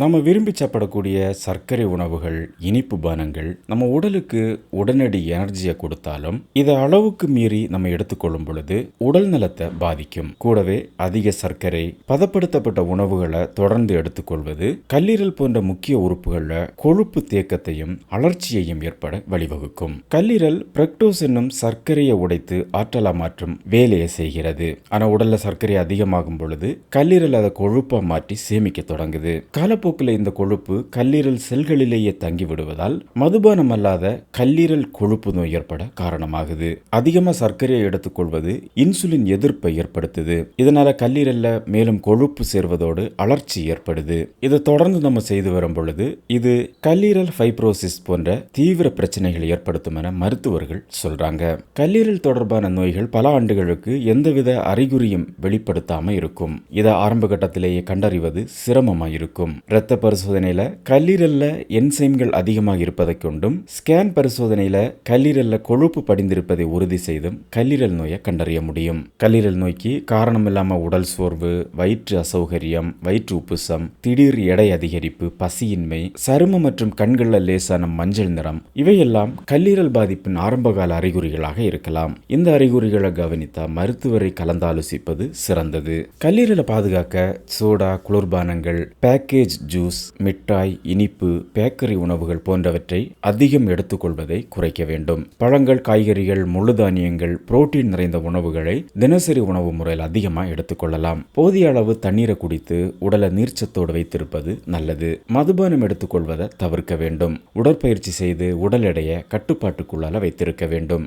நம்ம விரும்பி சாப்பிடக்கூடிய சர்க்கரை உணவுகள், இனிப்பு பானங்கள் நம்ம உடலுக்கு உடனடி எனர்ஜியை கொடுத்தாலும், இதை அளவுக்கு மீறி நம்ம எடுத்துக்கொள்ளும் பொழுது உடல் நலத்தை பாதிக்கும். கூடவே அதிக சர்க்கரை, பதப்படுத்தப்பட்ட உணவுகளை தொடர்ந்து எடுத்துக்கொள்வது கல்லீரல் போன்ற முக்கிய உறுப்புகளில் கொழுப்பு தேக்கத்தையும் அலர்ச்சியையும் ஏற்பட வழிவகுக்கும். கல்லீரல் பிரக்டோஸ் என்னும் சர்க்கரையை உடைத்து ஆற்றலா மாற்றும் வேலையை செய்கிறது. ஆனால் உடல்ல சர்க்கரை அதிகமாகும் பொழுது கல்லீரல் அதை கொழுப்பா மாற்றி சேமிக்க தொடங்குது. காலப்போக்கில் இந்த கொழுப்பு கல்லீரல் செல்களிலேயே தங்கி விடுவதால் மதுபானம் அல்லாத கல்லீரல் கொழுப்பு நோய் ஏற்பட காரணமாகுது. அதிகமா சர்க்கரையை எடுத்துக்கொள்வது இன்சுலின் எதிர்ப்பை ஏற்படுத்துது. இதனால கல்லீரல்ல மேலும் கொழுப்பு சேர்வதோடு அலர்ச்சி ஏற்படுது. இதை தொடர்ந்து நம்ம செய்து வரும் பொழுது இது கல்லீரல் ஃபைப்ரோசிஸ் போன்ற தீவிர பிரச்சனைகளை ஏற்படுத்தும் என மருத்துவர்கள் சொல்றாங்க. கல்லீரல் தொடர்பான நோய்கள் பல ஆண்டுகளுக்கு எந்தவித அறிகுறியும் வெளிப்படுத்தாம இருக்கும். இதை ஆரம்ப கட்டத்திலேயே கண்டறிவது சிரமமா இருக்கும். இரத்த பரிசோதனையில கல்லீரல்ல என்சைம்கள் அதிகமாக இருப்பதை கொண்டும், ஸ்கேன் பரிசோதனையில கல்லீரல்ல கொழுப்பு படிந்திருப்பதை உறுதி செய்தும் கல்லீரல் நோயை கண்டறிய முடியும். கல்லீரல் நோய்க்கு காரணம் இல்லாம உடல் சோர்வு, வயிற்று அசௌகரியம், வயிற்று உப்புசம், திடீர் எடை அதிகரிப்பு, பசியின்மை, சருமம் மற்றும் கண்களில் லேசான மஞ்சள் நிறம், இவையெல்லாம் கல்லீரல் பாதிப்பின் ஆரம்பகால அறிகுறிகளாக இருக்கலாம். இந்த அறிகுறிகளை கவனித்தா மருத்துவரை கலந்தாலோசிப்பது சிறந்தது. கல்லீரலை பாதுகாக்க சோடா, குளிர்பானங்கள், பேக்கேஜ் ஜூஸ், மிட்டாய், இனிப்பு, பேக்கரி உணவுகள் போன்றவற்றை அதிகம் எடுத்துக்கொள்வதை குறைக்க வேண்டும். பழங்கள், காய்கறிகள், முழு தானியங்கள், புரோட்டீன் நிறைந்த உணவுகளை தினசரி உணவு முறையில் அதிகமாக எடுத்துக்கொள்ளலாம். போதிய அளவு தண்ணீரை குடித்து உடலை நீர்ச்சத்தோடு வைத்திருப்பது நல்லது. மதுபானம் எடுத்துக்கொள்வதை தவிர்க்க வேண்டும். உடற்பயிற்சி செய்து உடல் எடையை கட்டுப்பாட்டுக்குள்ளால வைத்திருக்க வேண்டும்.